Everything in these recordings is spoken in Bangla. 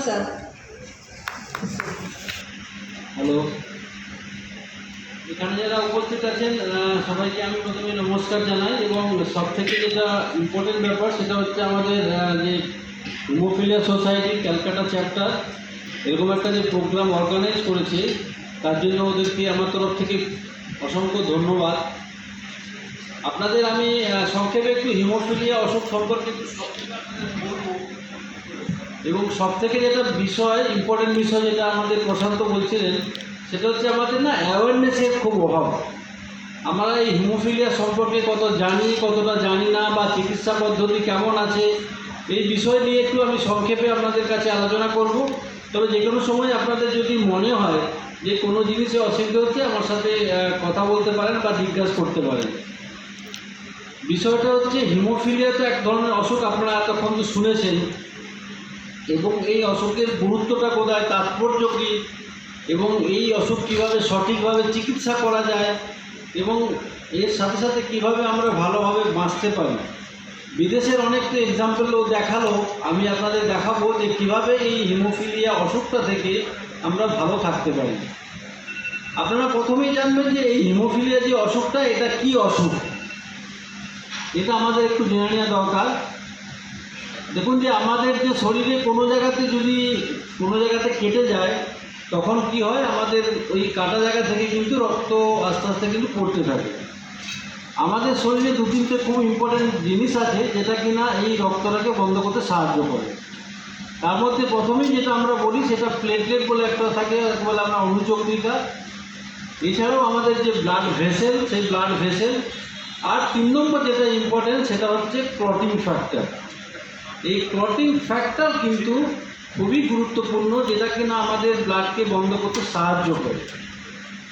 স্যার। হ্যালো, এখানে যারা উপস্থিত আছেন সবাইকে আমি প্রথমে নমস্কার জানাই। এবং সব থেকে যেটা ইম্পর্টেন্ট ব্যাপার সেটা হচ্ছে আমাদের যে হিমোফিলিয়া সোসাইটি ক্যালকাটা চ্যাপ্টার এরকম একটা যে প্রোগ্রাম অর্গানাইজ করেছে, তার জন্য ওদেরকে আমার তরফ থেকে অসংখ্য ধন্যবাদ। আপনাদের আমি সংক্ষেপে একটু হিমোফিলিয়া অসুখ সম্পর্কে একটু বলবো। এবং সব থেকে যেটা বিষয় ইম্পর্টেন্ট বিষয় যেটা আমাদের প্রশান্ত বলছিলেন, সেটা হচ্ছে আমাদের না অ্যাওয়ারনেসের খুব অভাব। আমরা এই হিমোফিলিয়া সম্পর্কে কত জানি, কতটা জানি না, বা চিকিৎসা পদ্ধতি কেমন আছে, এই বিষয় নিয়ে একটু আমি সংক্ষেপে আপনাদের কাছে আলোচনা করব। তবে যে কোনো সময় আপনাদের যদি মনে হয় যে কোনো জিনিসে অসুবিধা হচ্ছে, আমার সাথে কথা বলতে পারেন বা জিজ্ঞাসা করতে পারেন। বিষয়টা হচ্ছে হিমোফিলিয়া তো এক ধরনের অসুখ, আপনারা এতক্ষণ তো শুনেছেন। এবং এই অসুখের গুরুত্বটা কোথায়, তাৎপর্য কী, এবং এই অসুখ কীভাবে সঠিকভাবে চিকিৎসা করা যায়, এবং এর সাথে সাথে কীভাবে আমরা ভালোভাবে বাঁচতে পারি। বিদেশের অনেক তো এক্সাম্পলও দেখালো, আমি আপনাদের দেখাবো যে কীভাবে এই হিমোফিলিয়া অসুখটা থেকে আমরা ভালো থাকতে পারি। আপনারা প্রথমেই জানবেন যে এই হিমোফিলিয়া যে অসুখটা, এটা কি অসুখ, এটা আমাদের একটু জেনে নেওয়া দরকার। দেখুন যে আমাদের যে শরীরে কোনো জায়গাতে যদি কোনো জায়গাতে কেটে যায়, তখন কি হয়, আমাদের ওই কাটা জায়গা থেকে কিন্তু রক্ত আস্তে আস্তে কিন্তু পড়তে থাকে। আমাদের শরীরে দু তিনটে খুব ইম্পর্ট্যান্ট জিনিস আছে যেটা কিনা এই রক্তটাকে বন্ধ করতে সাহায্য করে। তার মধ্যে প্রথমেই যেটা আমরা বলি সেটা প্লেটলেট বলে একটা থাকে, বলে আমরা অনুচক্রিকা। এছাড়াও আমাদের যে ব্লাড ভেসেল, সেই ব্লাড ভেসেল। আর 3 নম্বর যেটা ইম্পর্ট্যান্ট সেটা হচ্ছে ক্লটিং ফ্যাক্টর। এই ক্লটিং ফ্যাক্টর কিন্তু খুবই গুরুত্বপূর্ণ, যেটা কিনা আমাদের ব্লাডকে বন্ধ করতে সাহায্য করে।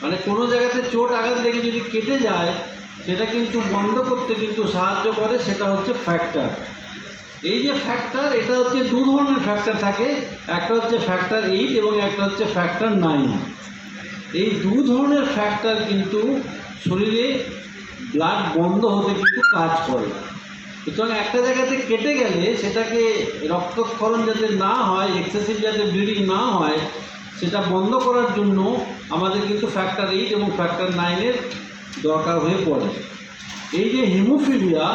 মানে কোনো জায়গাতে চোট আঘাত লেগে যদি কেটে যায়, সেটা কিন্তু বন্ধ করতে কিন্তু সাহায্য করে, সেটা হচ্ছে ফ্যাক্টর। এই যে ফ্যাক্টর, এটা হচ্ছে 2 ধরনের ফ্যাক্টর থাকে, একটা হচ্ছে ফ্যাক্টর 8 এবং একটা হচ্ছে ফ্যাক্টর 9। এই 2 ধরনের ফ্যাক্টর কিন্তু শরীরে ব্লাড বন্ধ হতে কিন্তু কাজ করে। সুতরাং একটা জায়গাতে কেটে গেলে সেটাকে রক্তক্ষরণ যাতে না হয়, এক্সেসিভ যাতে ব্লিডিং না হয়, সেটা বন্ধ করার জন্য আমাদের কিন্তু ফ্যাক্টর 8 এবং ফ্যাক্টর 9-এর দরকার হয়ে পড়ে। এই যে হিমোফিলিয়া,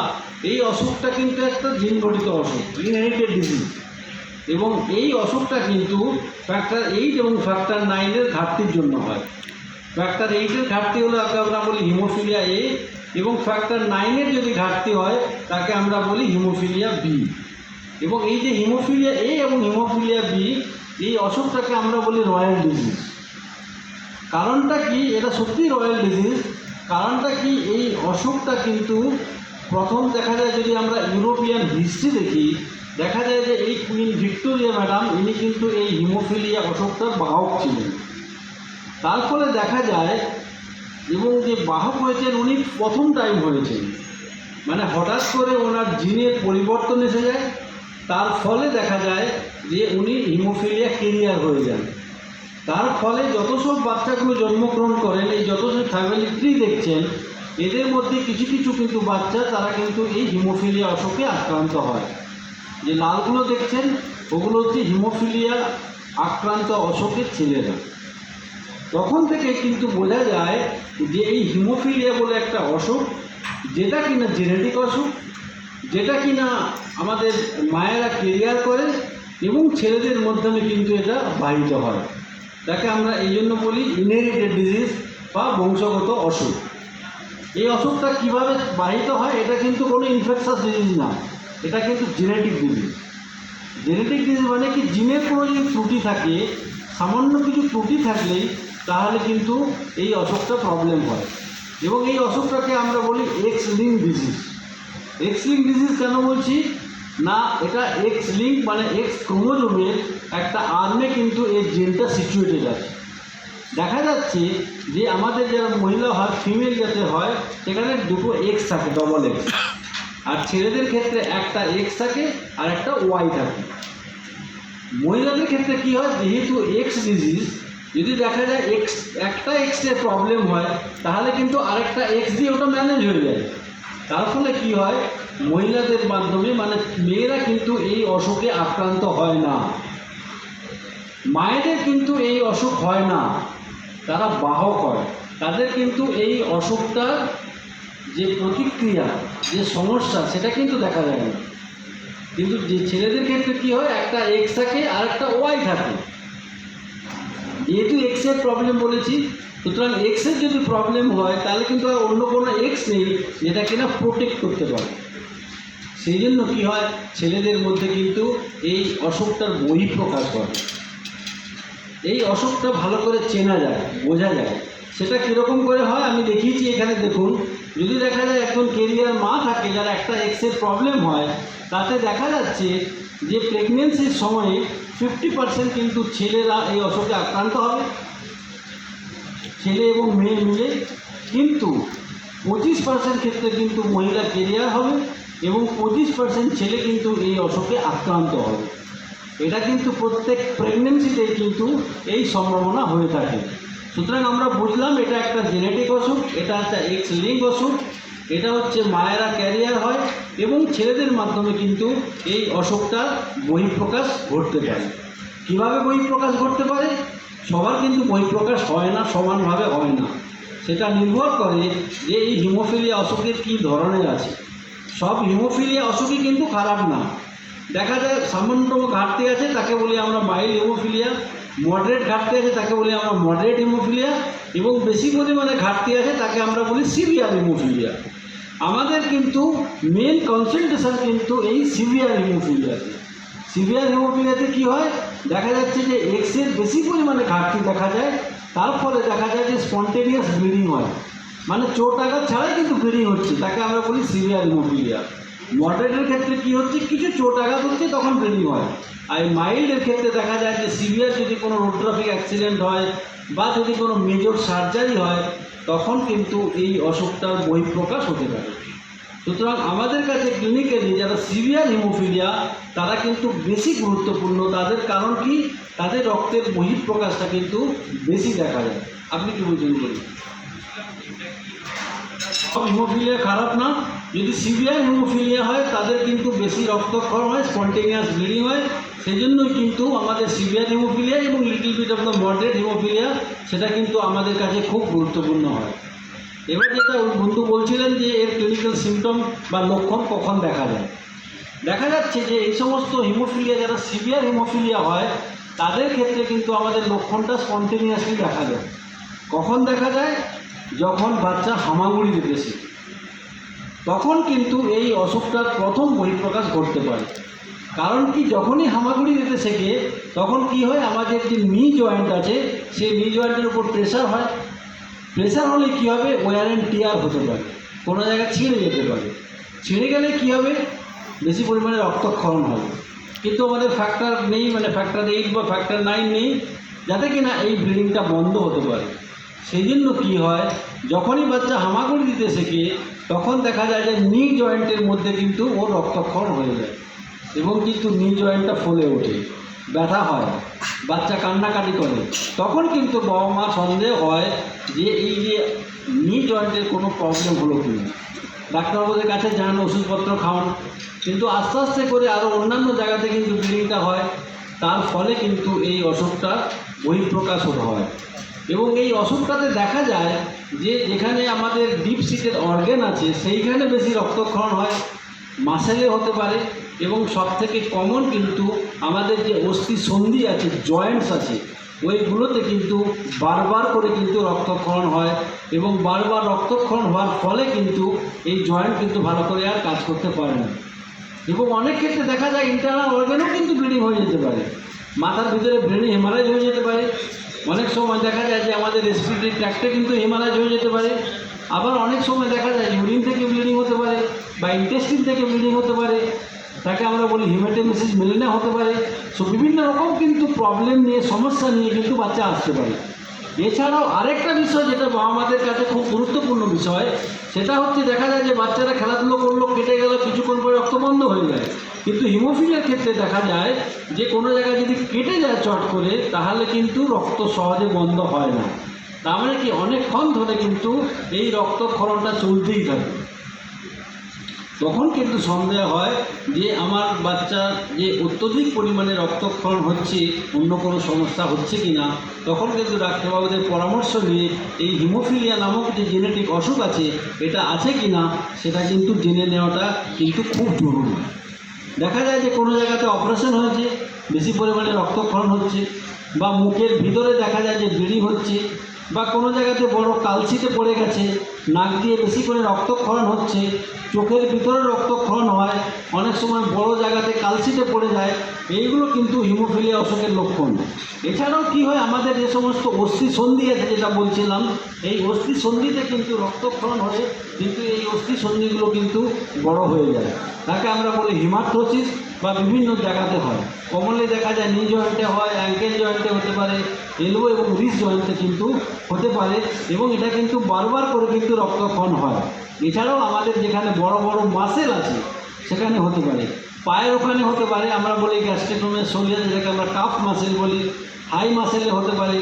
এই অসুখটা কিন্তু একটা জিনঘটিত অসুখ, ইনহেরিটেড ডিজিজ। এবং এই অসুখটা কিন্তু ফ্যাক্টর 8 এবং ফ্যাক্টর 9-এর ঘাটতির জন্য হয়। ফ্যাক্টর 8-এর ঘাটতি হলো আমরা বলি হিমোফিলিয়া এ, এবং ফ্যাক্টর 9-এর যদি ঘাটতি হয় তাকে আমরা বলি হিমোফিলিয়া বি। এবং এই যে হিমোফিলিয়া এ এবং হিমোফিলিয়া বি, এই অসুখটাকে আমরা বলি রয়্যাল ডিজিজ। কারণটা কি, এটা সত্যি রয়্যাল ডিজিজ। কারণটা কি, এই অসুখটা কিন্তু প্রথম দেখা যায়, যদি আমরা ইউরোপিয়ান হিস্ট্রি দেখি, দেখা যায় যে এই কুইন ভিক্টোরিয়া ম্যাডাম, ইনি কিন্তু এই হিমোফিলিয়া অসুখটার বাহক ছিলেন। তার ফলে দেখা যায়, এবং যে বাহক হয়েছেন উনি প্রথম টাইম হয়েছেন, মানে হঠাৎ করে ওনার জিনের পরিবর্তন এসে যায়। তার ফলে দেখা যায় যে উনি হিমোফিলিয়া ক্যারিয়ার হয়ে যান। তার ফলে যত সব বাচ্চাগুলো জন্মগ্রহণ করেন, এই যত সব ফ্যামিলি ট্রি দেখছেন, এদের মধ্যে কিছু কিছু কিন্তু বাচ্চা তারা কিন্তু এই হিমোফিলিয়া অসুখে আক্রান্ত হয়। যে লালগুলো দেখছেন ওগুলো হচ্ছে হিমোফিলিয়া আক্রান্ত অসুখের ছেলেরা। তখন থেকে কিন্তু বোঝা যায় যে এই হিমোফিলিয়া বলে একটা অসুখ, যেটা কিনা জেনেটিক অসুখ, যেটা কিনা আমাদের মায়েরা ক্যারিয়ার করে এবং ছেলেদের মাধ্যমে কিন্তু এটা বাহিত হয়। তাকে আমরা এই জন্য বলি ইনহেরিটেড ডিজিজ বা বংশগত অসুখ। এই অসুখটা কীভাবে বাহিত হয়, এটা কিন্তু কোনো ইনফেকশাস ডিজিজ না, এটা কিন্তু জেনেটিক ডিজিজ। জেনেটিক ডিজিজ মানে কি, জিনের কোনো যদি ত্রুটি থাকে, সামান্য কিছু ত্রুটি থাকলেই তাহলে কিন্তু এই অসুখটা প্রবলেম হয়। এবং এই অসুখটাকে আমরা বলি x link disease. X link disease কেন বলছি না, এটা এক্স লিঙ্ক মানে এক্স ক্রোমোজোমের একটা আর্মে কিন্তু এই জিনটা সিচুয়েটেড আছে। দেখা যাচ্ছে যে আমাদের যারা মহিলা হয়, ফিমেল যাতে হয়, সেখানে দুটো এক্স থাকে, ডবল এক্স। আর ছেলেদের ক্ষেত্রে একটা এক্স থাকে আর একটা ওয়াই থাকে। মহিলাদের ক্ষেত্রে কী হয়, যেহেতু এক্স ডিজিজ, যদি দেখা যায় একটা এক্সের প্রবলেম হয়, তাহলে কিন্তু আরেকটা এক্স দিয়ে ওটা ম্যানেজ হয়ে যায়। তার ফলে কি হয়, মহিলাদের মাধ্যমে মানে মেয়েরা কিন্তু এই অসুখে আক্রান্ত হয় না। মায়েদের কিন্তু এই অসুখ হয় না, তারা বাহক হয়, তাদের কিন্তু এই অসুখটার যে প্রতিক্রিয়া, যে সমস্যা, সেটা কিন্তু দেখা যায় না। কিন্তু যে ছেলেদের ক্ষেত্রে কী হয়, একটা এক্স থাকে আর একটা ওয়াই থাকে। যেহেতু এক্সের প্রবলেম বলেছি, সুতরাং এক্সের যদি প্রবলেম হয় তাহলে কিন্তু আর অন্য কোনো এক্স নেই যেটা কিনা প্রোটেক্ট করতে পারে। সেই জন্য কী হয়, ছেলেদের মধ্যে কিন্তু এই অসুখটার বহিঃপ্রকাশ ঘটে। এই অসুখটা ভালো করে চেনা যায়, বোঝা যায়। সেটা কীরকম করে হয় আমি দেখিয়েছি এখানে দেখুন। যদি দেখা যায় একজন কেরিয়ার মা থাকে যার একটা এক্সের প্রবলেম হয়, তাতে দেখা যাচ্ছে যে প্রেগনেন্সির সময়ে 50% কিন্তু ছেলেরা এই অসুখে আক্রান্ত হবে, ছেলে এবং মেয়ে মিলে। কিন্তু 25% ক্ষেত্রে কিন্তু মহিলা কেরিয়ার হবে এবং 25% ছেলে কিন্তু এই অসুখে আক্রান্ত হবে। এটা কিন্তু প্রত্যেক প্রেগনেন্সিতেই কিন্তু এই সম্ভাবনা হয়ে থাকে। সুতরাং আমরা বুঝলাম এটা একটা জেনেটিক অসুখ, এটা একটা এক্স লিঙ্ক অসুখ, এটা হচ্ছে মায়েরা ক্যারিয়ার হয় এবং ছেলেদের মাধ্যমে কিন্তু এই অসুখটা বহিঃপ্রকাশ ঘটতে পারে। কীভাবে বহিঃপ্রকাশ ঘটতে পারে? সবার কিন্তু বহিঃপ্রকাশ হয় না, সমানভাবে হয় না। সেটা নির্ভর করে যে এই হিমোফিলিয়া অসুখের কী ধরনের আছে। সব হিমোফিলিয়া অসুখই কিন্তু খারাপ না। দেখা যায় সামান্যতম ঘাটতি আছে তাকে বলি আমরা মাইল্ড হিমোফিলিয়া, মডারেট ঘাটতি আছে তাকে বলি আমরা মডারেট হিমোফিলিয়া, এবং বেশি পরিমাণে ঘাটতি আছে তাকে আমরা বলি সিভিয়ার হিমোফিলিয়া। আমাদের কিন্তু মেন কনসেন্ট্রেশন কিন্তু এই সিভিয়ার হিমোফিলিয়াতে। সিভিয়ার হিমোফিলিয়াতে কী হয়, দেখা যাচ্ছে যে এক্সের বেশি পরিমাণে ঘাটতি দেখা যায়, তার ফলে দেখা যায় যে স্পন্টেনিয়াস ব্লিডিং হয়, মানে চোট আঘাত ছাড়াই কিন্তু ব্লিডিং হচ্ছে, তাকে আমরা বলি সিভিয়ার হিমোফিলিয়া। মডারেটের ক্ষেত্রে কী হচ্ছে, কিছু চোট আঘাত হচ্ছে তখন ব্লিডিং হয়। আর মাইল্ডের ক্ষেত্রে দেখা যায় যে সিভিয়ার যদি কোনো রোড ট্রাফিক অ্যাক্সিডেন্ট হয় বা যদি কোনো মেজর সার্জারি হয়, তখন কিন্তু এই অসুখটার বহিঃপ্রকাশ হতে পারে। সুতরাং আমাদের কাছে ক্লিনিক্যালি যারা সিভিয়ার হিমোফিলিয়া তারা কিন্তু বেশি গুরুত্বপূর্ণ। তাদের কারণ কি, তাদের রক্তের বহিঃপ্রকাশটা কিন্তু বেশি দেখা যায়। আপনি কি বুঝুন বলুন? সব হিমোফিলিয়া খারাপ না। যদি সিভিয়ার হিমোফিলিয়া হয় তাদের কিন্তু বেশি রক্তক্ষরণ হয়, স্পন্টেনিয়াস ব্লিডিং হয়। সেই জন্যই কিন্তু আমাদের সিভিয়ার হিমোফিলিয়া এবং little bit of the moderate haemophilia সেটা কিন্তু আমাদের কাছে খুব গুরুত্বপূর্ণ হয়। এবার যেটা বন্ধু বলছিলেন যে এর ক্লিনিক্যাল সিমটম বা লক্ষণ কখন দেখা যায়, দেখা যাচ্ছে যে এই সমস্ত হিমোফিলিয়া যারা সিভিয়ার হিমোফিলিয়া হয় তাদের ক্ষেত্রে কিন্তু আমাদের লক্ষণটা স্পন্টেনিয়াসলি দেখা যায়। কখন দেখা যায়? যখন বাচ্চা হামাগুড়ি দিতে শেখে, তখন কিন্তু এই অসুখটার প্রথম বহিঃপ্রকাশ ঘটতে পারে। কারণ কি, যখনই হামাগুড়ি দিতে শেখে তখন কি হয়, আমাদের যে নি জয়েন্ট আছে সেই নি জয়েন্টের উপর প্রেশার হয়। প্রেশার হলে কী হবে, ওয়ার অ্যান্ড টিয়ার হতে পারে, কোনো জায়গায় ছিঁড়ে যেতে পারে। ছিঁড়ে গেলে কী হবে, বেশি পরিমাণে রক্তক্ষরণ হবে। কিন্তু আমাদের ফ্যাক্টর নেই, মানে ফ্যাক্টর 8 বা ফ্যাক্টর 9 নেই, যাতে কিনা এই ব্লিডিংটা বন্ধ হতে পারে। সেই জন্য কী হয়, যখনই বাচ্চা হামাগুড়ি দিতে শেখে তখন দেখা যায় যে নি জয়েন্টের মধ্যে কিন্তু ওর রক্তক্ষরণ হয়ে যায় এবং কিন্তু নি জয়েন্টটা ফুলে ওঠে, ব্যথা হয়, বাচ্চা কান্নাকাটি করে। তখন কিন্তু বাবা মা সন্দেহ হয় যে এই যে নি জয়েন্টের কোনো প্রবলেম হলো কিনা। ডাক্তারবাবুদের কাছে যান, ওষুধপত্র খাওয়ান, কিন্তু আস্তে আস্তে করে আরও অন্যান্য জায়গাতে কিন্তু ব্লিডিংটা হয়। তার ফলে কিন্তু এই অসুখটা বহিঃপ্রকাশ হতে হয়। এবং এই অসুখটাতে দেখা যায় যে যেখানে আমাদের ডিপ সিটের অর্গান আছে সেইখানে বেশি রক্তক্ষরণ হয়, মাসেলে হতে পারে, এবং সবথেকে কমন কিন্তু আমাদের যে অস্থি সন্ধি আছে, জয়েন্টস আছে, ওইগুলোতে কিন্তু বারবার করে কিন্তু রক্তক্ষরণ হয় এবং বারবার রক্তক্ষরণ হওয়ার ফলে কিন্তু এই জয়েন্ট কিন্তু ভালো করে আর কাজ করতে পারে না। এবং অনেক ক্ষেত্রে দেখা যায় ইন্টারনাল অর্গানেও কিন্তু ব্লিডিং হয়ে যেতে পারে, মাথার ভিতরে ব্রেনে হেমারাইজ হয়ে যেতে পারে। অনেক সময় দেখা যায় যে আমাদের রেসপিরেটরি ট্র্যাক্টে কিন্তু হেমারাইজ হয়ে যেতে পারে। আবার অনেক সময় দেখা যায় ইউরিন থেকে ব্লিডিং হতে পারে বা ইন্টেস্টিন থেকে ব্লিডিং হতে পারে, তাকে আমরা বলি হিমেটেমেসিস মেলিনা হতে পারে। সো বিভিন্ন রকম কিন্তু প্রবলেম নিয়ে, সমস্যা নিয়ে কিন্তু বাচ্চা আসতে পারে। এছাড়াও আরেকটা বিষয় যেটা বাবা মাদের কাছে খুব গুরুত্বপূর্ণ বিষয়, সেটা হচ্ছে দেখা যায় যে বাচ্চারা খেলাধুলো করলো, কেটে গেল, কিছুক্ষণ পরে রক্ত বন্ধ হয়ে যায়। কিন্তু হিমোফিলিয়ার ক্ষেত্রে দেখা যায় যে কোনো জায়গায় যদি কেটে যায় চট করে, তাহলে কিন্তু রক্ত সহজে বন্ধ হয় না। তার মানে কি, অনেকক্ষণ ধরে কিন্তু এই রক্তক্ষরণটা চলতেই থাকে। তখন কিন্তু সন্দেহ হয় যে আমার বাচ্চার যে অত্যধিক পরিমাণে রক্তক্ষরণ হচ্ছে, অন্য কোনো সমস্যা হচ্ছে কি না, তখন কিন্তু ডাক্তারবাবুদের পরামর্শ নিয়ে এই হিমোফিলিয়া নামক যে জেনেটিক অসুখ আছে এটা আছে কি না সেটা কিন্তু জেনে নেওয়াটা কিন্তু খুব জরুরি। দেখা যায় যে কোনো জায়গাতে অপারেশন হয়েছে, বেশি পরিমাণে রক্তক্ষরণ হচ্ছে, বা মুখের ভিতরে দেখা যায় যে ব্লিডিং হচ্ছে, বা কোনো জায়গাতে বড় কালচিতে পড়ে গেছে, নাক দিয়ে বেশি করে রক্তক্ষরণ হচ্ছে, চোখের ভিতরে রক্তক্ষরণ হয়, অনেক সময় বড় জায়গাতে কালচিতে পড়ে যায়, এইগুলো কিন্তু হিমোফিলিয়া অসুখের লক্ষণ। এছাড়াও কি হয়, আমাদের যে সমস্ত অস্থি সন্ধি আছে যেটা বলছিলাম, এই অস্থি সন্ধিতে কিন্তু রক্তক্ষরণ হয়ে কিন্তু এই অস্থি সন্ধিগুলো কিন্তু বড় হয়ে যায়, তাকে আমরা বলি হিমার্থ্রোসিস, বা বিভিন্ন জায়গাতে হয়। কমনলি দেখা যায় নি জয়েন্টে হয়, অ্যাঙ্কেল জয়েন্টে হতে পারে, এলবো এবং রিস্ট জয়েন্টে কিন্তু হতে পারে, এবং এটা কিন্তু বারবার করে কিন্তু রক্তক্ষরণ হয়। এছাড়াও আমাদের যেখানে বড় বড় মাসেল আছে সেখানে হতে পারে, পায়ের ওখানে হতে পারে, আমরা বলি গ্যাস্ট্রিকোমিয়াস, যেটাকে আমরা কাফ মাসেল বলি, হাই মাসেলে হতে পারে,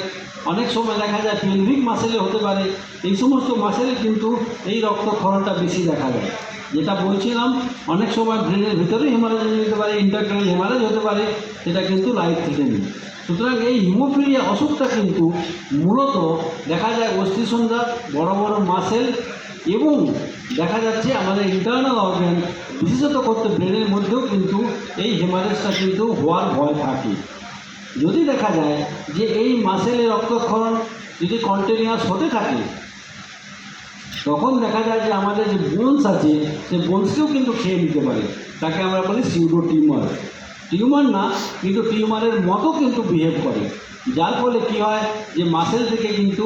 অনেক সময় দেখা যায় পেলভিক মাসেলে হতে পারে। এই সমস্ত মাসেলে কিন্তু এই রক্তক্ষরণটা বেশি দেখা যায়। যেটা বলছিলাম, অনেক সময় ব্রেনের ভিতরে হেমারেজ হতে পারে, ইন্টারক্রাইনাল হেমারেজ হতে পারে, সেটা কিন্তু লাইফ থ্রেটেনিং। সুতরাং এই হিমোফিলিয়া অসুখটা কিন্তু মূলত দেখা যায় অস্থিসন্ধি, বড় বড় মাসেল, এবং দেখা যাচ্ছে আমাদের ইন্টারনাল অর্গান, বিশেষত করতে ব্রেনের মধ্যেও কিন্তু এই হেমারেজটা কিন্তু হওয়ার ভয় থাকে। যদি দেখা যায় যে এই মাসেলে রক্তক্ষরণ যদি কন্টিনিউয়াস হতে থাকে, তখন দেখা যায় যে আমাদের যে বোনস আছে সেই বোনসকেও কিন্তু খেয়ে নিতে পারে, তাকে আমরা বলি সিউডো টিউমার। টিউমার না, কিন্তু টিউমারের মতো কিন্তু বিহেভ করে, যার ফলে কী হয় যে মাসেল থেকে কিন্তু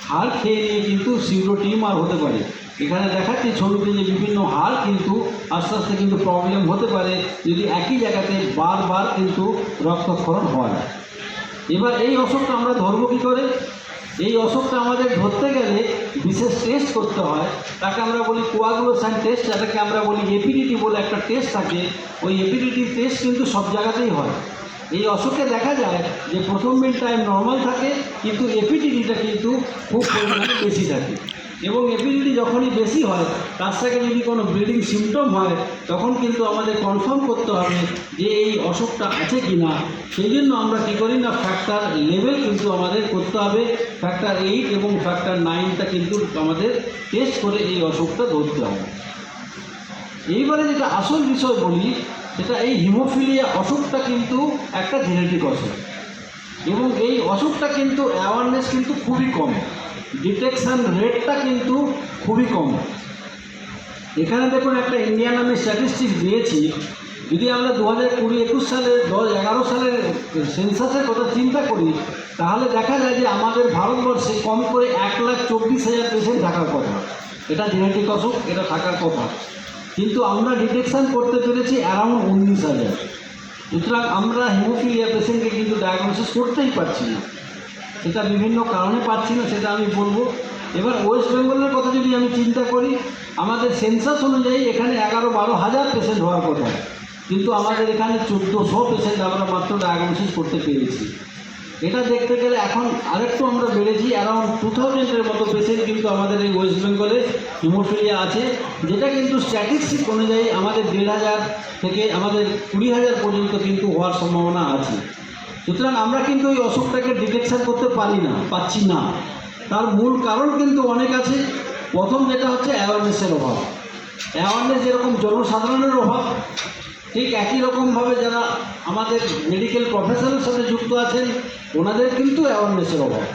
হাড় খেয়ে নিয়ে কিন্তু সিউডো টিউমার হতে পারে। এখানে দেখাচ্ছি ছবিতে যে বিভিন্ন হাড় কিন্তু আস্তে আস্তে কিন্তু প্রবলেম হতে পারে যদি একই জায়গাতে বারবার কিন্তু রক্তক্ষরণ হয়। এবার এই অসুখটা আমরা ধরবো কী করে? এই অসুখটা আমাদের ধরতে গেলে বিশেষ টেস্ট করতে হয়, তাকে আমরা বলি কোয়াগুলেশন টেস্ট, যেটাকে আমরা বলি এপিডিটি বলে একটা টেস্ট থাকে। ওই এপিডিটি টেস্ট কিন্তু সব জায়গাতেই হয়। এই অসুখে দেখা যায় যে প্রথম মিড টাইম নর্মাল থাকে, কিন্তু এপিডিটিটা কিন্তু খুব পরিমাণে বেশি থাকে, এবং এপিডিটি যখনই বেশি হয় তার সাথে যদি কোনো ব্লিডিং সিমটম হয়, তখন কিন্তু আমাদের কনফার্ম করতে হবে যে এই অসুখটা আছে কি না। সেই জন্য আমরা কী করি না, ফ্যাক্টর লেভেল কিন্তু আমাদের করতে হবে, ফ্যাক্টর 8 এবং ফ্যাক্টর 9টা কিন্তু আমাদের টেস্ট করে এই অসুখটা ধরতে হবে। এইবারে যেটা আসল বিষয় বলি, সেটা এই হিমোফিলিয়া অসুখটা কিন্তু একটা জেনেটিক অসুখ, এবং এই অসুখটা কিন্তু অ্যাওয়ারনেস কিন্তু খুবই কম, ডিটেকশান রেটটা কিন্তু খুবই কম। এখানে দেখুন একটা ইন্ডিয়ান আমি স্ট্যাটিস্টিক্স দিয়েছি। যদি আমরা 2020-21 সালে 10-11 সালের সেন্সাসের কথা চিন্তা করি, তাহলে দেখা যায় যে আমাদের ভারতবর্ষে কম করে 1,24,000 পেশেন্ট থাকার কথা। এটা জেনেটিক অসুখ, এটা থাকার কথা, কিন্তু আমরা ডিটেকশান করতে পেরেছি অ্যারাউন্ড 19,000। সুতরাং আমরা হিমোফিলিয়া পেশেন্টকে কিন্তু ডায়াগনোসিস করতেই পারছি না। সেটা বিভিন্ন কারণে পাচ্ছি না, সেটা আমি বলবো। এবার ওয়েস্ট বেঙ্গলের কথা যদি আমি চিন্তা করি, আমাদের সেন্সাস অনুযায়ী এখানে 11-12 হাজার পেশেন্ট হওয়ার কথা, কিন্তু আমাদের এখানে 1400 পেশেন্ট আমরা মাত্র ডায়াগনোসিস করতে পেরেছি। এটা দেখতে গেলে এখন আরেকটু আমরা বেড়েছি, অ্যারাউন্ড 2000-এর মতো পেশেন্ট কিন্তু আমাদের এই ওয়েস্ট বেঙ্গলে হিমোফিলিয়া আছে, যেটা কিন্তু স্ট্যাটিস্টিক অনুযায়ী আমাদের 1,500 থেকে আমাদের 20,000 পর্যন্ত কিন্তু হওয়ার সম্ভাবনা আছে। সুতরাং আমরা কিন্তু এই অসুখটাকে ডিটেকশন করতে পারছি না। তার মূল কারণ কিন্তু অনেক আছে। প্রথম যেটা হচ্ছে অ্যাওয়ারনেসের অভাব। অ্যাওয়ারনেস যেরকম জনসাধারণের অভাব, ঠিক একই রকমভাবে যারা আমাদের মেডিকেল প্রফেশনের সাথে যুক্ত আছেন ওনাদের কিন্তু অ্যাওয়ারনেসের অভাব।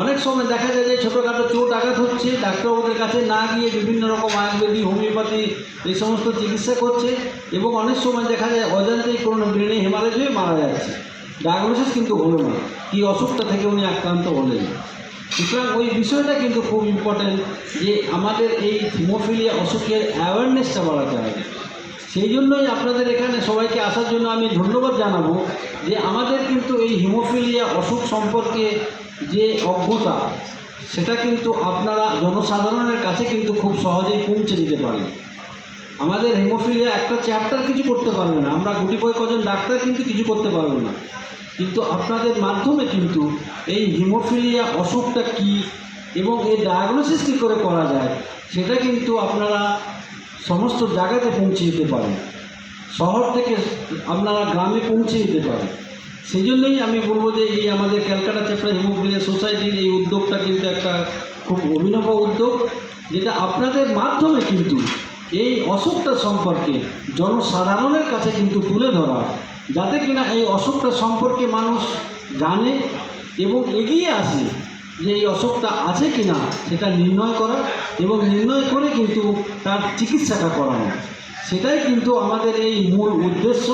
অনেক সময় দেখা যায় যে ছোটোখাটো চোট আঘাত হচ্ছে, ডাক্তারবাবুদের কাছে না গিয়ে বিভিন্ন রকম আয়ুর্বেদিক, হোমিওপ্যাথি এই সমস্ত চিকিৎসা করছে, এবং অনেক সময় দেখা যায় অজান্তেই কোনো ব্রেনে হেমারেজ হয়ে মারা যাচ্ছে। ডায়াগনোসিস কিন্তু হলো না কী অসুখটা থেকে উনি আক্রান্ত হলেন। সুতরাং ওই বিষয়টা কিন্তু খুব ইম্পর্ট্যান্ট যে আমাদের এই হিমোফিলিয়া অসুখের অ্যাওয়ারনেসটা বাড়াতে হবে। সেই জন্যই আপনাদের এখানে সবাইকে আসার জন্য আমি ধন্যবাদ জানাবো যে আমাদের কিন্তু এই হিমোফিলিয়া অসুখ সম্পর্কে যে অজ্ঞতা, সেটা কিন্তু আপনারা জনসাধারণের কাছে কিন্তু খুব সহজেই পৌঁছে দিতে পারেন। আমাদের হিমোফিলিয়া একটা চ্যাপ্টার কিছু করতে পারবে না, আমরা গুটি কজন ডাক্তার কিন্তু কিছু করতে পারবো না, কিন্তু আপনাদের মাধ্যমে কিন্তু এই হিমোফিলিয়া অসুখটা কী এবং এর ডায়াগনোসিস কী করে করা যায় সেটা কিন্তু আপনারা সমস্ত জায়গাতে পৌঁছে দিতে পারেন, শহর থেকে আপনারা গ্রামে পৌঁছে দিতে পারেন। সেই জন্যই আমি বলবো যে এই আমাদের ক্যালকাটা চ্যাপ্টার হিমোফিলিয়া সোসাইটির এই উদ্যোগটা কিন্তু একটা খুব অভিনব উদ্যোগ, যেটা আপনাদের মাধ্যমে কিন্তু এই অসুখটা সম্পর্কে জনসাধারণের কাছে কিন্তু তুলে ধরা, যাতে কিনা এই অসুখটা সম্পর্কে মানুষ জানে এবং এগিয়ে আসে যে এই অসুখটা আছে কিনা সেটা নির্ণয় করা এবং নির্ণয় করে কিন্তু তার চিকিৎসাটা করানো, সেটাই কিন্তু আমাদের এই মূল উদ্দেশ্য।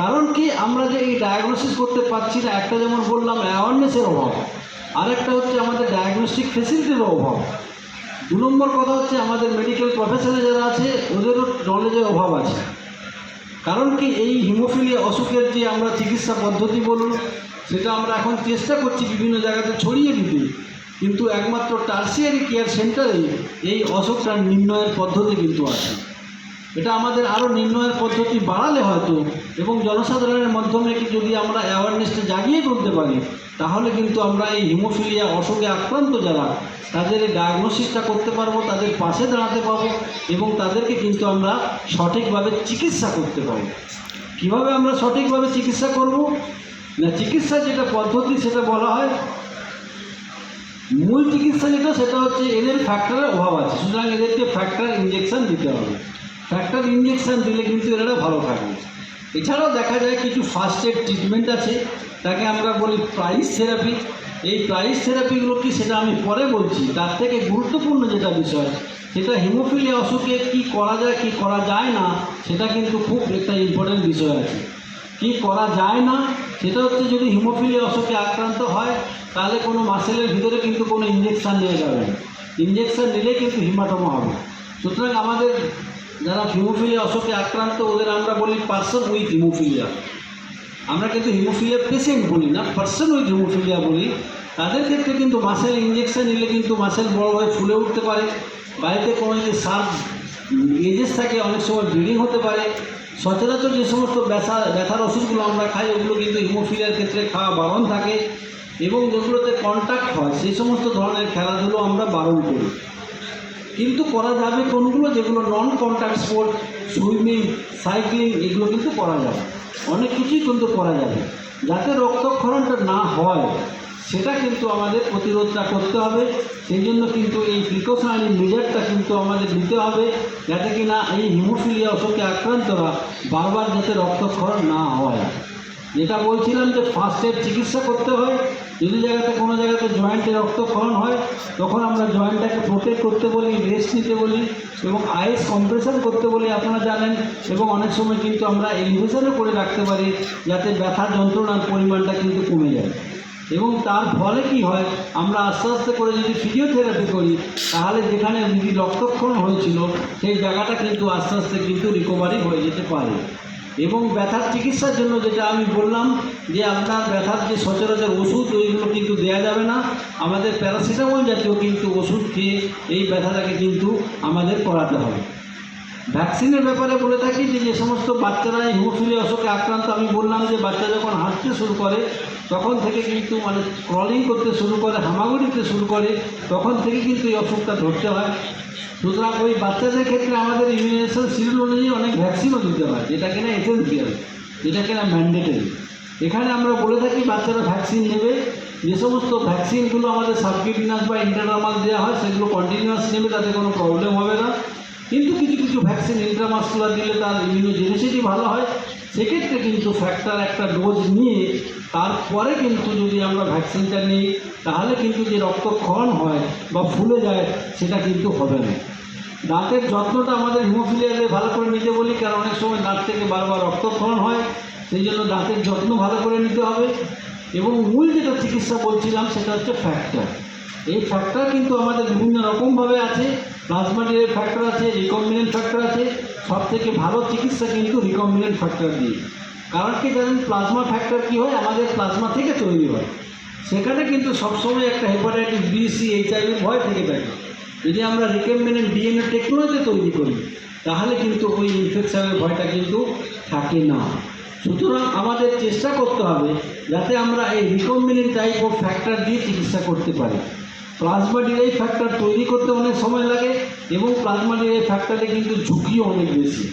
কারণ কি, আমরা যে এই ডায়াগনোসিস করতে পারছি না, একটা যেমন বললাম অ্যাওয়ারনেসের অভাব, আরেকটা হচ্ছে আমাদের ডায়াগনস্টিক ফেসিলিটির অভাব, 2 নম্বর কথা হচ্ছে আমাদের মেডিকেল প্রফেশনে যারা আছে ওদেরও নলেজের অভাব আছে। কারণ কি, এই হিমোফিলিয়া অসুখের যে আমরা চিকিৎসা পদ্ধতি বলুন, সেটা আমরা এখন চেষ্টা করছি বিভিন্ন জায়গাতে ছড়িয়ে দিতে, কিন্তু একমাত্র টার্সিয়ারি কেয়ার সেন্টারে এই অসুখটার নির্ণয়ের পদ্ধতি কিন্তু আছে। এটা আমাদের আরও নির্ণয়ের পদ্ধতি বাড়ালে হয়তো এবং জনসাধারণের মাধ্যমে কি যদি আমরা অ্যাওয়ারনেসটা জাগিয়ে তুলতে পারি, তাহলে কিন্তু আমরা এই হিমোফিলিয়া অসুখে আক্রান্ত যারা তাদের ডায়াগনোসিসটা করতে পারবো, তাদের পাশে দাঁড়াতে পারবো এবং তাদেরকে কিন্তু আমরা সঠিকভাবে চিকিৎসা করতে পারবো। কীভাবে আমরা সঠিকভাবে চিকিৎসা করব না, চিকিৎসা যেটা পদ্ধতি সেটা বলা হয়, মূল চিকিৎসা যেটা সেটা হচ্ছে এদের ফ্যাক্টরের অভাব আছে, সুতরাং এদেরকে ফ্যাক্টর ইঞ্জেকশন দিতে হবে। ফ্যাক্টর ইঞ্জেকশন দিলে কিন্তু এরা ভালো থাকবে। এছাড়াও দেখা যায় কিছু ফার্স্ট এড ট্রিটমেন্ট আছে, তাকে আমরা বলি প্রাইস থেরাপি। এই প্রাইস থেরাপিগুলো কি সেটা আমি পরে বলছি। তার থেকে গুরুত্বপূর্ণ যেটা বিষয়, সেটা হিমোফিলিয়া অসুখে কি করা যায় কি করা যায় না, সেটা কিন্তু খুব একটা ইম্পর্টেন্ট বিষয় আছে। কি করা যায় না সেটা হচ্ছে, যদি হিমোফিলিয়া অসুখে আক্রান্ত হয় তাহলে কোনো মাসেলের ভিতরে কিন্তু কোনো ইঞ্জেকশান নিয়ে যাবে না, ইঞ্জেকশান নিলে কিন্তু হিমাটোমা হবে। সুতরাং আমাদের যারা হিমোফিলিয়া অসুখে আক্রান্ত ওদের আমরা বলি পার্সন উইথ হিমোফিলিয়া, আমরা কিন্তু হিমোফিলিয়া পেশেন্ট বলি না, পার্সন উইথ হিমোফিলিয়া বলি। তাদের ক্ষেত্রে কিন্তু মাসেল ইঞ্জেকশন নিলে কিন্তু মাসেল বড় হয়ে ফুলে উঠতে পারে, বাড়িতে কোনো যদি শার্প এজেস থাকে অনেক সময় ব্লিডিং হতে পারে। সচরাচর যে সমস্ত ব্যথার ওষুধগুলো আমরা খাই ওগুলো কিন্তু হিমোফিলিয়ার ক্ষেত্রে খাওয়া বারণ থাকে এবং যেগুলোতে কন্ট্যাক্ট হয় সেই সমস্ত ধরনের খেলাধুলো আমরা বারণ করি। কিন্তু করা যাবে কোনগুলো, যেগুলো নন কন্ট্যাক্ট স্পোর্ট, সুইমিং, সাইক্লিং, এগুলো কিন্তু করা যাবে, অনেক কিছুই কিন্তু করা যাবে। যাতে রক্তক্ষরণটা না হয় সেটা কিন্তু আমাদের প্রতিরোধটা করতে হবে। সেই জন্য কিন্তু এই প্রিকশনারি মেজারটা কিন্তু আমাদের নিতে হবে, যাতে কি না এই হিমোফিলিয়া অসুখে আক্রান্তরা বারবার যাতে রক্তক্ষরণ না হয়। যেটা বলছিলাম যে ফার্স্ট এড চিকিৎসা করতে হয়। যদি কোনো জায়গাতে জয়েন্টে রক্তক্ষরণ হয় তখন আমরা জয়েন্টটাকে প্রোটেক্ট করতে বলি, রেস্ট নিতে বলি এবং আইস কম্প্রেশন করতে বলি, আপনারা জানেন। এবং অনেক সময় কিন্তু আমরা এলিভেশনও করে রাখতে পারি, যাতে ব্যথার যন্ত্রণার পরিমাণটা কিন্তু কমে যায়। এবং তার ফলে কি হয়, আমরা আস্তে আস্তে করে যদি ফিজিওথেরাপি করি তাহলে যেখানে রক্তক্ষরণ হয়েছিল সেই জায়গাটা কিন্তু আস্তে আস্তে কিন্তু রিকভারি হয়ে যেতে পারে। এবং ব্যথার চিকিৎসার জন্য যেটা আমি বললাম যে আপনার ব্যথার যে সচরাচর ওষুধ ওইগুলো কিন্তু দেওয়া যাবে না, আমাদের প্যারাসিটামল জাতীয় কিন্তু ওষুধ খেয়ে এই ব্যথাটাকে কিন্তু আমাদের করাতে হবে। ভ্যাকসিনের ব্যাপারে বলে থাকি যে সমস্ত বাচ্চারা হিমোফিলিয়া অসুখে আক্রান্ত, আমি বললাম যে বাচ্চা যখন হাঁটতে শুরু করে তখন থেকে কিন্তু ক্রলিং করতে শুরু করে, হামাগুড়ি দিতে শুরু করে, তখন থেকে কিন্তু এই অসুখটা ধরতে হয়। সুতরাং ওই বাচ্চাদের ক্ষেত্রে আমাদের ইমিউনাইজেশন শিডিউল অনুযায়ী অনেক ভ্যাকসিনও দিতে হয়, যেটা কিনা এসেন্সিয়াল, যেটা কিনা ম্যান্ডেটরি। এখানে আমরা বলে থাকি বাচ্চারা ভ্যাকসিন নেবে, যে সমস্ত ভ্যাকসিনগুলো আমাদের সাবকিউটিনাস বা ইন্টারনার্মাল দেওয়া হয় সেগুলো কন্টিনিউয়াস নেবে, তাতে কোনো প্রবলেম হবে না। কিন্তু কিছু কিছু ভ্যাকসিন ইন্ট্রামাস্কুলার দিলে তার ইমিউনোজেনিসিটি ভালো হয়, সেক্ষেত্রে কিন্তু ফ্যাক্টর একটা ডোজ নিয়ে তারপরে কিন্তু যদি আমরা ভ্যাকসিনটা নিই তাহলে কিন্তু যে রক্তক্ষরণ হয় বা ফুলে যায় সেটা কিন্তু হবে না। দাঁতের যত্নটা আমাদের হিমোফিলিয়াতে ভালো করে নিতে বলি, কারণ অনেক সময় দাঁত থেকে বারবার রক্তক্ষরণ হয়, সেই জন্য দাঁতের যত্ন ভালো করে নিতে হবে। এবং মূল যেটা চিকিৎসা বলছিলাম সেটা হচ্ছে ফ্যাক্টর। এই ফ্যাক্টর কিন্তু আমাদের বিভিন্ন রকমভাবে আছে, প্লাজমা ডিরাইভড ফ্যাক্টর আছে, রিকম্বিনেন্ট ফ্যাক্টর আছে। সব থেকে ভালো চিকিৎসা কিন্তু রিকম্বিনেন্ট ফ্যাক্টর দিয়ে। কারণ কি জানেন, প্লাজমা ফ্যাক্টর কী হয়, আমাদের প্লাজমা থেকে তৈরি হয়। সেখানে কিন্তু সবসময় একটা হেপাটাইটিস বি, সি, HIV ভয় থেকে থাকে। যদি আমরা রিকম্বিনেন্ট ডিএনএ টেকনোলজি তৈরি করি তাহলে কিন্তু ওই ইনফেকশনের ভয়টা কিন্তু থাকে না। সুতরাং আমাদের চেষ্টা করতে হবে যাতে আমরা এই রিকম্বিনেন্ট টাইপ অফ ফ্যাক্টর দিয়ে চিকিৎসা করতে পারি। প্লাজমা ডিরাইভ ফ্যাক্টর তৈরি করতে অনেক সময় লাগে এবং প্লাজমা ডিরাইভ ফ্যাক্টরে কিন্তু ঝুঁকিও অনেক বেশি।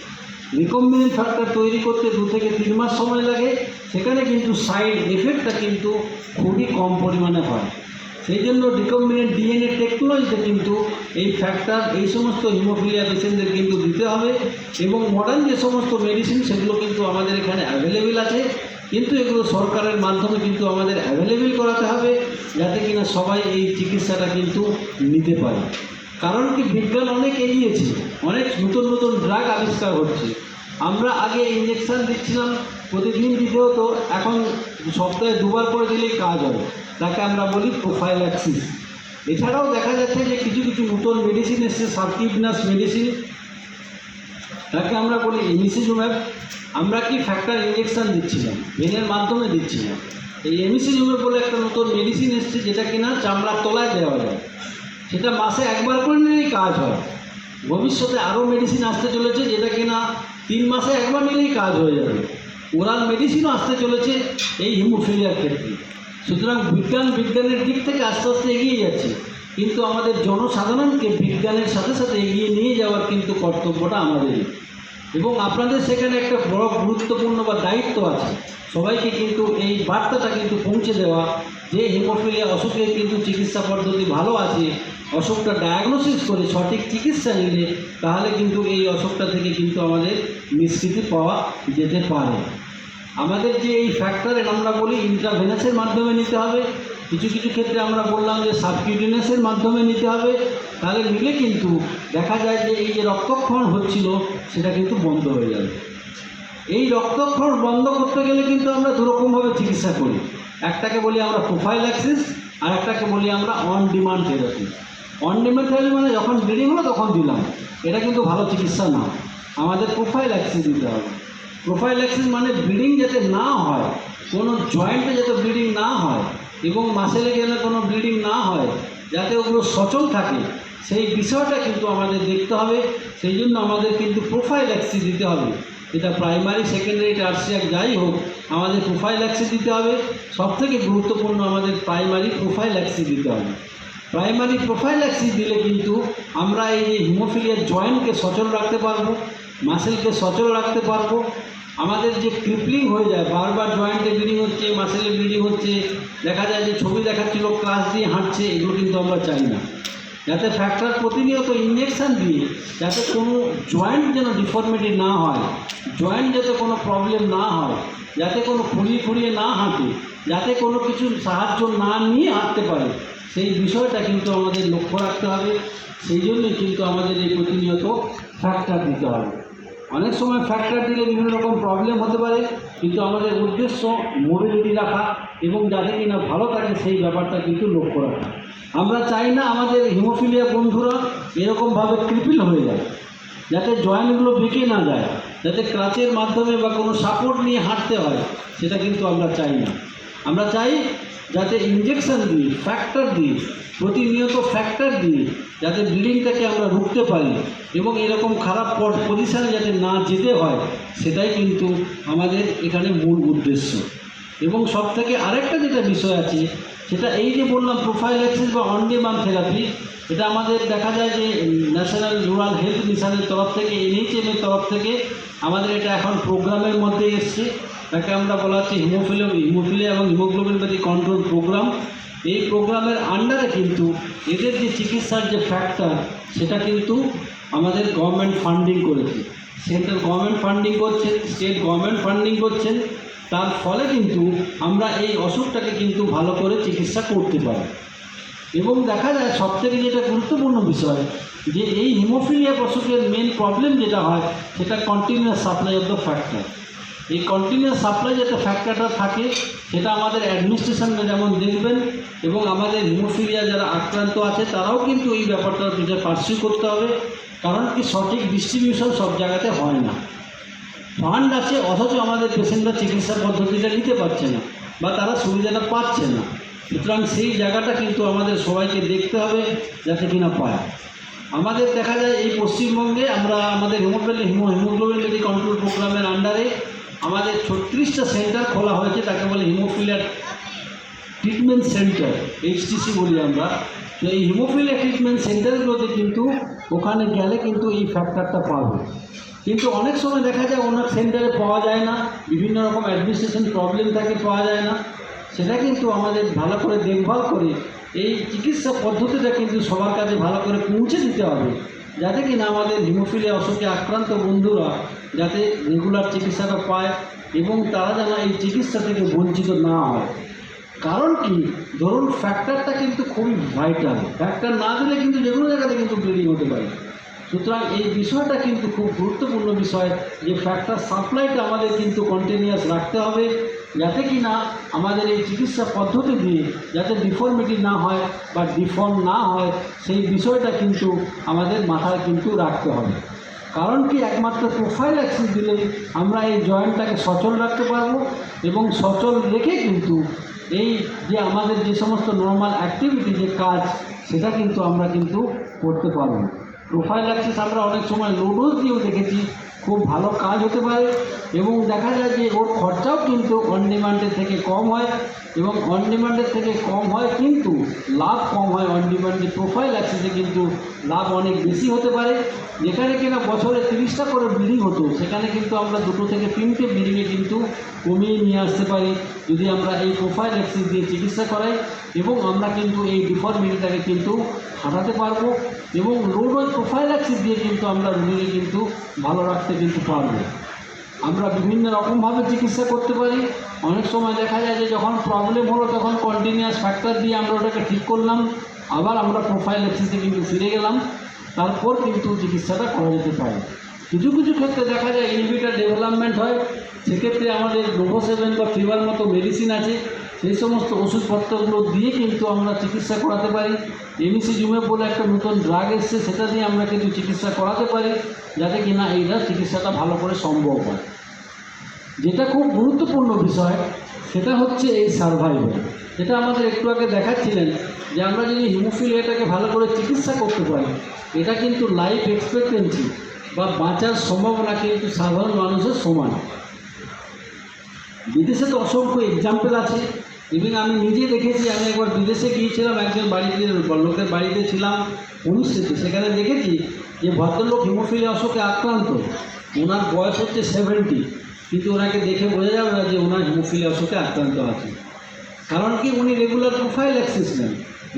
রিকম্বিনেন্ট ফ্যাক্টর তৈরি করতে 2 থেকে 3 মাস সময় লাগে, সেখানে কিন্তু সাইড এফেক্টটা কিন্তু খুবই কম পরিমাণে হয়। সেই জন্য রিকম্বিনেন্ট ডিএনএ টেকনোলজিতে কিন্তু এই ফ্যাক্টর এই সমস্ত হিমোফিলিয়া পেশেন্টদের কিন্তু দিতে হবে। এবং মডার্ন যে সমস্ত মেডিসিন সেগুলো কিন্তু আমাদের এখানে অ্যাভেলেবেল আছে, কিন্তু এগুলো সরকারের মাধ্যমে কিন্তু আমাদের অ্যাভেলেবেল করাতে হবে, যাতে কিনা সবাই এই চিকিৎসাটা কিন্তু নিতে পারে। কারণ কি, বিজ্ঞান অনেক এগিয়েছে, অনেক নতুন নতুন ড্রাগ আবিষ্কার হচ্ছে। আমরা আগে ইঞ্জেকশান দিচ্ছিলাম, প্রতিদিন দিতে হতো, এখন সপ্তাহে 2 বার করে দিলেই কাজ হয়, তাকে আমরা বলি প্রোফাইল্যাক্সিস। এছাড়াও দেখা যাচ্ছে যে কিছু কিছু নতুন মেডিসিন এসছে, সাবকিউটেনিয়াস মেডিসিন, তাকে আমরা বলি এমিসিজুম্যাব। আমরা কি ফ্যাক্টর ইঞ্জেকশান দিচ্ছিলাম, ভেনের মাধ্যমে দিচ্ছিলাম। এই এমিসিজুম্যাব বলে একটা নতুন মেডিসিন এসছে, যেটা কিনা চামড়ার তলায় দেওয়া যায়, সেটা মাসে 1 বার করে নিলেই কাজ হয়। ভবিষ্যতে আরও মেডিসিন আসতে চলেছে, যেটা কিনা 3 মাসে 1 বার নিলেই কাজ হয়ে যাবে। ওরাল মেডিসিনও আসতে চলেছে এই হিমোফিলিয়ার ক্ষেত্রে। সুতরাং বিজ্ঞানের দিক থেকে আস্তে আস্তে এগিয়ে যাচ্ছে, কিন্তু আমাদের জনসাধারণকে বিজ্ঞানের সাথে সাথে এগিয়ে নিয়ে যাওয়ার কিন্তু কর্তব্যটা আমাদেরই। এবং আপনাদের সেখানে একটা বড় গুরুত্বপূর্ণ বা দায়িত্ব আছে, সবাইকে কিন্তু এই বার্তাটা কিন্তু পৌঁছে দেওয়া যে হিমোফিলিয়া অসুখের কিন্তু চিকিৎসা পদ্ধতি ভালো আছে। অসুখটা ডায়াগনোসিস করে সঠিক চিকিৎসা নিলে তাহলে কিন্তু এই অসুখটা থেকে কিন্তু আমাদের নিষ্কৃতি পাওয়া যেতে পারে। আমাদের যে এই ফ্যাক্টরের আমরা বলি ইন্ট্রাভেনাসের মাধ্যমে নিতে হবে, কিছু কিছু ক্ষেত্রে আমরা বললাম যে সাবকিউটেনিয়াসের মাধ্যমে নিতে হবে। তাহলে নিলে কিন্তু দেখা যায় যে এই যে রক্তক্ষরণ হচ্ছিল সেটা কিন্তু বন্ধ হয়ে যাবে। এই রক্তক্ষরণ বন্ধ করতে গেলে কিন্তু আমরা দুরকমভাবে চিকিৎসা করি, একটাকে বলি আমরা প্রোফাইল্যাক্সিস, আর একটাকে বলি আমরা on demand therapy. On demand therapy মানে যখন ব্লিডিং হলো তখন দিলাম, এটা কিন্তু ভালো চিকিৎসা না। আমাদের প্রোফাইল্যাক্সিস দিতে হবে। প্রোফাইল্যাক্সিস মানে ব্লিডিং যাতে না হয়, কোনো জয়েন্টে যাতে ব্লিডিং না হয় এবং মাসেলে গেলে কোনো ব্লিডিং না হয়, যাতে ওগুলো সচল থাকে, সেই বিষয়টা কিন্তু আমাদের দেখতে হবে। সেই জন্য আমাদের কিন্তু প্রোফাইল্যাক্সিস দিতে হবে। এটা প্রাইমারি, সেকেন্ডারি, টার্সিয়ারি যাই হোক, আমাদের প্রোফাইল্যাক্সিস দিতে হবে। সবথেকে গুরুত্বপূর্ণ আমাদের প্রাইমারি প্রোফাইল্যাক্সিস দিতে হবে। প্রাইমারি প্রোফাইল্যাক্সিস দিলে কিন্তু আমরা এই যে হিমোফিলিয়ার জয়েন্টকে সচল রাখতে পারবো, মাসেলকে সচল রাখতে পারবো। আমাদের যে ক্রিপলিং হয়ে যায়, বারবার জয়েন্টে ব্লিডিং হচ্ছে, মাসেলে ব্লিডিং হচ্ছে, দেখা যায় যে ছবি দেখাচ্ছিল ক্লাস দিয়ে হাঁটছে, এগুলো কিন্তু আমরা চাই না। যাতে ফ্যাক্টর প্রতিনিয়ত ইঞ্জেকশান দিয়ে যাতে কোনো জয়েন্ট যেন ডিফর্মিটি না হয়, জয়েন্ট যাতে কোনো প্রবলেম না হয়, যাতে কোনো ফুরিয়ে না হাঁটে, যাতে কোনো কিছু সাহায্য না নিয়ে হাঁটতে পারে, সেই বিষয়টা কিন্তু আমাদের লক্ষ্য রাখতে হবে। সেই জন্যই কিন্তু আমাদের এই প্রতিনিয়ত ফ্যাক্টর দিতে হবে। অনেক সময় ফ্যাক্টর দিলে বিভিন্ন রকম প্রবলেম হতে পারে, কিন্তু আমাদের উদ্দেশ্য মোবিলিটি রাখা এবং যাতে কিনা ভালো থাকে সেই ব্যাপারটা কিন্তু লক্ষ্য রাখা। আমরা চাই না আমাদের হিমোফিলিয়া বন্ধুরা এরকমভাবে ক্রিপিল হয়ে যায়, যাতে জয়েন্টগুলো বেঁকে না যায়, যাতে ক্রাচের মাধ্যমে বা কোনো সাপোর্ট নিয়ে হাঁটতে হয়, সেটা কিন্তু আমরা চাই না। আমরা চাই যাতে ইঞ্জেকশন দিয়ে, ফ্যাক্টর দিয়ে, প্রতিনিয়ত ফ্যাক্টর দিয়ে যাতে ব্লিডিংটাকে আমরা রুখতে পারি এবং এরকম খারাপ পজিশানে যাতে না যেতে হয়, সেটাই কিন্তু আমাদের এখানে মূল উদ্দেশ্য। এবং সব থেকে আরেকটা যেটা বিষয় আছে, সেটা এই যে বললাম প্রোফাইল্যাক্সিস বা অন ডিমান্ড থেরাপি, এটা আমাদের দেখা যায় যে ন্যাশনাল রুরাল হেলথ মিশনের তরফ থেকে, NHM-এর তরফ থেকে আমাদের এটা এখন প্রোগ্রামের মধ্যে এসছে। তাকে আমরা বলা হচ্ছে হিমোফিলিয়া এবং হিমোগ্লোবিনপ্যাথি কন্ট্রোল প্রোগ্রাম। এই প্রোগ্রামের আন্ডারে কিন্তু এদের যে চিকিৎসার যে ফ্যাক্টর, সেটা কিন্তু আমাদের গভর্নমেন্ট ফান্ডিং করেছে। সেন্ট্রাল গভর্নমেন্ট ফান্ডিং করছেন, স্টেট গভর্নমেন্ট ফান্ডিং করছেন। তার ফলে কিন্তু আমরা এই অসুখটাকে কিন্তু ভালো করে চিকিৎসা করতে পারি। এবং দেখা যায় সবথেকে যেটা গুরুত্বপূর্ণ বিষয়, যে এই হিমোফিলিয়া অসুখের মেন প্রবলেম যেটা হয়, সেটা continuous supply of the factor. এই কন্টিনিউয়াস সাপ্লাই যাতে ফ্যাক্টরটা থাকে, সেটা আমাদের অ্যাডমিনিস্ট্রেশনকে যেমন দেখবেন, এবং আমাদের হিমোফিলিয়া যারা আক্রান্ত আছে তারাও কিন্তু এই ব্যাপারটার পিছনে পার্সিউ করতে হবে। কারণ কি, সঠিক ডিস্ট্রিবিউশন সব জায়গাতে হয় না। ফান্ড আছে, অথচ আমাদের পেশেন্টরা চিকিৎসা পদ্ধতিটা নিতে পারছে না বা তারা সুবিধাটা পাচ্ছে না। সুতরাং সেই জায়গাটা কিন্তু আমাদের সবাইকে দেখতে হবে যাতে কিনা পায়। আমাদের দেখা যায় এই পশ্চিমবঙ্গে আমরা আমাদের হিমোগ্লোবিনপ্যাথি কন্ট্রোল প্রোগ্রামের আন্ডারে আমাদের 36টা সেন্টার খোলা হয়েছে, তাকে বলে হিমোফিলিয়া ট্রিটমেন্ট সেন্টার, HTC বলি আমরা। তো এই হিমোফিলিয়া ট্রিটমেন্ট সেন্টারগুলোতে কিন্তু ওখানে গেলে কিন্তু এই ফ্যাক্টরটা পাবে। কিন্তু অনেক সময় দেখা যায় ওনার সেন্টারে পাওয়া যায় না, বিভিন্ন রকম অ্যাডমিনিস্ট্রেশন প্রবলেম থাকে, পাওয়া যায় না। সেটা কিন্তু আমাদের ভালো করে দেখভাল করে এই চিকিৎসা পদ্ধতিটা কিন্তু সবার কাছে ভালো করে পৌঁছে দিতে হবে, যাতে কিনা আমাদের হিমোফিলিয়া অসুখে আক্রান্ত বন্ধুরা যাতে রেগুলার চিকিৎসাটা পায় এবং তারা যেন এই চিকিৎসা থেকে বঞ্চিত না হয়। কারণ কি, ধরুন ফ্যাক্টরটা কিন্তু খুবই ভাইটাল, ফ্যাক্টর না দিলে কিন্তু যে কোনো জায়গাতে কিন্তু ব্লিডিং হতে পারে। সুতরাং এই বিষয়টা কিন্তু খুব গুরুত্বপূর্ণ বিষয় যে ফ্যাক্টর সাপ্লাইটা আমাদের কিন্তু কন্টিনিউয়াস রাখতে হবে, যাতে কি না আমাদের এই চিকিৎসা পদ্ধতি দিয়ে যাতে ডিফর্মিটি না হয় বা ডিফর্ম না হয়, সেই বিষয়টা কিন্তু আমাদের মাথায় কিন্তু রাখতে হবে। কারণ কি, একমাত্র প্রোফাইল্যাক্সিস দিলেই আমরা এই জয়েন্টটাকে সচল রাখতে পারবো এবং সচল রেখে কিন্তু এই যে আমাদের যে সমস্ত নর্মাল অ্যাক্টিভিটি যে কাজ সেটা কিন্তু আমরা কিন্তু করতে পারবো। প্রোফাইল্যাক্সিস আমরা অনেক সময় লো ডোজ দিয়েও দেখেছি খুব ভালো কাজ হতে পারে এবং দেখা যায় যে ওর খরচাও কিন্তু অন ডিমান্ডের থেকে কম হয় এবং অন ডিমান্ডের থেকে কম হয় কিন্তু লাভ কম হয়। অন ডিমান্ডে প্রোফাইল্যাক্সিসে কিন্তু লাভ অনেক বেশি হতে পারে। যেখানে কিনা বছরে 30টা করে ব্লিডিং হতো, সেখানে কিন্তু আমরা 2 থেকে 3টে ব্লিডিংয়ে কিন্তু কমিয়ে নিয়ে আসতে পারি যদি আমরা এই প্রোফাইল্যাক্সিস দিয়ে চিকিৎসা করাই, এবং আমরা কিন্তু এই ডিফর্মিটিটাকে কিন্তু হাঁটাতে পারবো এবং লো ডোজ প্রোফাইল্যাক্সিস দিয়ে কিন্তু আমরা রোগীকে কিন্তু ভালো রাখতে কিন্তু পারবো। আমরা বিভিন্ন রকমভাবে চিকিৎসা করতে পারি। অনেক সময় দেখা যায় যে যখন প্রবলেম হলো তখন কন্টিনিউয়াস ফ্যাক্টর দিয়ে আমরা ওটাকে ঠিক করলাম, আবার আমরা প্রোফাইল্যাক্সিসে কিন্তু ফিরে গেলাম, তারপর কিন্তু চিকিৎসাটা করা যেতে পারে। কিছু কিছু ক্ষেত্রে দেখা যায় ইনহিবিটর ডেভেলপমেন্ট হয়, সেক্ষেত্রে আমাদের নোভোসেভেন বা ফিভার মতো মেডিসিন আছে, সেই সমস্ত ওষুধপত্রগুলো দিয়ে কিন্তু আমরা চিকিৎসা করাতে পারি। এমিসিজুমেব বলে একটা নতুন ড্রাগ এসছে, সেটা দিয়ে আমরা কিন্তু চিকিৎসা করাতে পারি, যাতে কিনা এইটা চিকিৎসাটা ভালো করে সম্ভব হয়। যেটা খুব গুরুত্বপূর্ণ বিষয় সেটা হচ্ছে এই সার্ভাইভাল, যেটা আমাদের একটু আগে দেখাচ্ছিলেন যে আমরা যদি হিমোফিলিয়াটাকে ভালো করে চিকিৎসা করতে পারি, এটা কিন্তু লাইফ এক্সপেক্টেন্সি বা বাঁচার সম্ভাবনা কিন্তু সাধারণ মানুষের সমান। বিদেশে তো অসংখ্য এক্সাম্পল আছে এবং আমি নিজে দেখেছি। আমি একবার বিদেশে গিয়েছিলাম, একজন বাড়িতে লোকের বাড়িতে ছিলাম অনুষ্ঠানে, সেখানে দেখেছি যে ভদ্রলোক হিমোফিলিয়া অসুখে আক্রান্ত, ওনার বয়স হচ্ছে 70, কিন্তু ওনাকে দেখে বোঝা যাবে না যে ওনার হিমোফিলিয়া অসুখে আক্রান্ত আছে। কারণ কি, উনি রেগুলার প্রোফাইল্যাক্সিস নেন,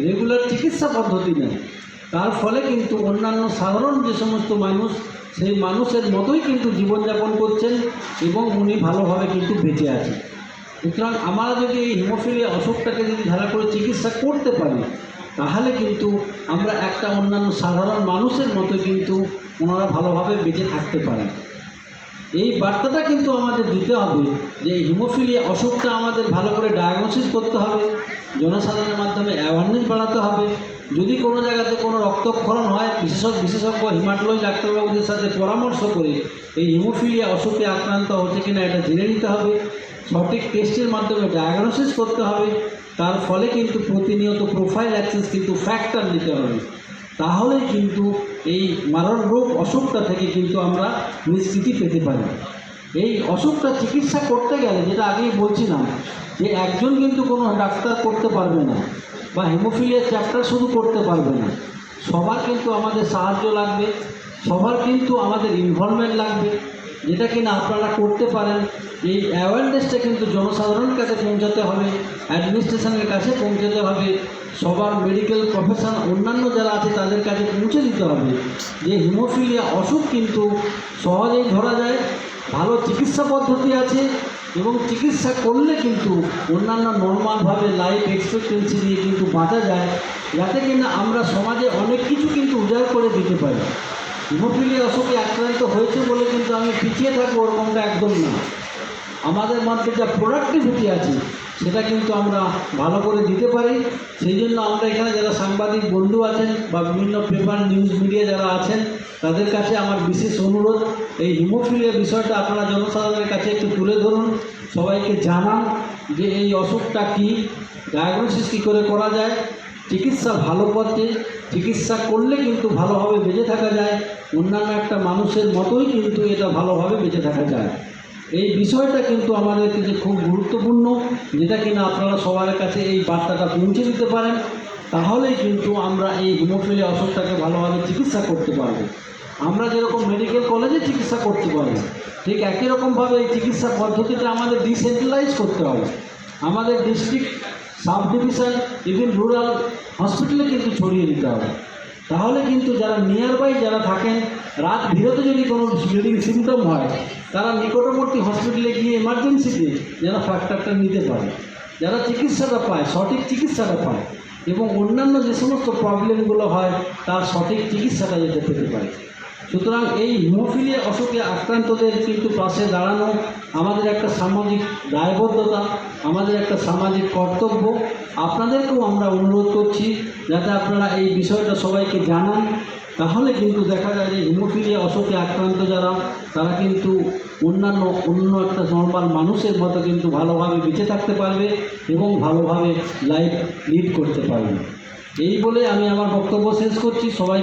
রেগুলার চিকিৎসা পদ্ধতি নেন, তার ফলে কিন্তু অন্যান্য সাধারণ যে সমস্ত মানুষ সেই মানুষের মতোই কিন্তু জীবনযাপন করছেন এবং উনি ভালোভাবে কিন্তু বেঁচে আছেন। সুতরাং আমরা যদি এই হিমোফিলিয়া অসুখটাকে যদি ভালো করে চিকিৎসা করতে পারি, তাহলে কিন্তু আমরা একটা অন্যান্য সাধারণ মানুষের মতো কিন্তু ওনারা ভালোভাবে বেঁচে থাকতে পারেন। এই বার্তাটা কিন্তু আমাদের দিতে হবে যে হিমোফিলিয়া অসুখটা আমাদের ভালো করে ডায়াগনোসিস করতে হবে, জনসাধারণের মাধ্যমে অ্যাওয়ারনেস বাড়াতে হবে। যদি কোনো জায়গাতে কোনো রক্তক্ষরণ হয়, বিশেষজ্ঞ হিমাটোলজি ডাক্তারবাবুদের সাথে পরামর্শ করে এই হিমোফিলিয়া অসুখে আক্রান্ত হচ্ছে কিনা এটা জেনে নিতে হবে, সঠিক টেস্টের মাধ্যমে ডায়াগনোসিস করতে হবে। তার ফলে কিন্তু প্রতিনিয়ত প্রোফাইল্যাক্সিস কিন্তু ফ্যাক্টর নিতে হবে, তাহলেই কিন্তু এই মারণ রোগ অসুখটা থেকে কিন্তু আমরা নিষ্কৃতি পেতে পারি। এই অসুখটা চিকিৎসা করতে গেলে, যেটা আগেই বলছিলাম, যে একজন কিন্তু কোনো ডাক্তার করতে পারবে না বা হিমোফিলিয়া চ্যাপ্টার শুধু করতে পারবে না। সবার কিন্তু আমাদের সাহায্য লাগবে, সবার কিন্তু আমাদের ইনভলভমেন্ট লাগবে, যেটা কিনা আপনারা করতে পারেন। এই অ্যাওয়ারনেসটা কিন্তু জনসাধারণের কাছে পৌঁছাতে হবে, অ্যাডমিনিস্ট্রেশনের কাছে পৌঁছাতে হবে, সবার মেডিকেল প্রফেশন অন্যান্য যারা আছে তাদের কাছে পৌঁছে দিতে হবে যে হিমোফিলিয়া অসুখ কিন্তু সহজেই ধরা যায়, ভালো চিকিৎসা পদ্ধতি আছে এবং চিকিৎসা করলে কিন্তু অন্যান্য নর্মালভাবে লাইফ এক্সপেক্টেন্সি দিয়ে কিন্তু বাঁচা যায়, যাতে কিনা আমরা সমাজে অনেক কিছু কিন্তু উজাড় করে দিতে পারি। হিমোফিলিয়া অসুখে আক্রান্ত হয়েছে বলে কিন্তু আমি পিছিয়ে থাকবো, ওরকমটা একদম না। আমাদের মধ্যে যা প্রোডাক্টিভিটি আছে সেটা কিন্তু আমরা ভালো করে দিতে পারি। সেই জন্য আমরা এখানে যারা সাংবাদিক বন্ধু আছেন বা বিভিন্ন পেপার নিউজ মিডিয়া যারা আছেন, তাদের কাছে আমার বিশেষ অনুরোধ, এই হিমোফিলিয়া বিষয়টা আপনারা জনসাধারণের কাছে একটু তুলে ধরুন, সবাইকে জানান যে এই অসুখটা কী, ডায়াগনোসিস কী করে করা যায়, চিকিৎসা ভালো পথে, চিকিৎসা করলে কিন্তু ভালোভাবে বেঁচে থাকা যায়, অন্যান্য একটা মানুষের মতোই কিন্তু এটা ভালোভাবে বেঁচে থাকা যায়। এই বিষয়টা কিন্তু আমাদের কাছে খুব গুরুত্বপূর্ণ, যেটা কিনা আপনারা সবার কাছে এই বার্তাটা পৌঁছে দিতে পারেন। তাহলেই কিন্তু আমরা এই হিমোফিলিয়া অসুখটাকে ভালোভাবে চিকিৎসা করতে পারবো। আমরা যেরকম মেডিকেল কলেজে চিকিৎসা করতে পারি, ঠিক একই রকমভাবে এই চিকিৎসা পদ্ধতিটা আমাদের ডিসেন্ট্রালাইজ করতে হবে। আমাদের district, sub division, even rural হসপিটালে কিন্তু ছড়িয়ে দিতে হবে। তাহলে কিন্তু যারা নিয়ার বাই যারা থাকেন, রাত বিরতে যদি কোনো ব্লিডিং সিমটম হয়, তারা নিকটবর্তী হসপিটালে গিয়ে এমার্জেন্সিতে যেন ফ্যাক্টরটা নিতে পারে, যারা চিকিৎসাটা পায়, সঠিক চিকিৎসাটা পায় এবং অন্যান্য যে সমস্ত প্রবলেমগুলো হয় তার সঠিক চিকিৎসাটা যাতে পেতে পারে। সুতরাং এই হিমোফিলিয়া অসুখে আক্রান্তদের কিন্তু পাশে দাঁড়ানো আমাদের একটা সামাজিক দায়বদ্ধতা, আমাদের একটা সামাজিক কর্তব্য। আপনাদেরকেও আমরা অনুরোধ করছি যাতে আপনারা এই বিষয়টা সবাইকে জানান। তাহলে কিন্তু দেখা যায় যে হিমোফিলিয়া অসুখে আক্রান্ত যারা, তারা কিন্তু অন্য একটা নর্মাল মানুষের মতো কিন্তু ভালোভাবে বেঁচে থাকতে পারবে এবং ভালোভাবে লাইফ লিড করতে পারবে। এই বলে আমি আমার বক্তব্য শেষ করছি। সবাই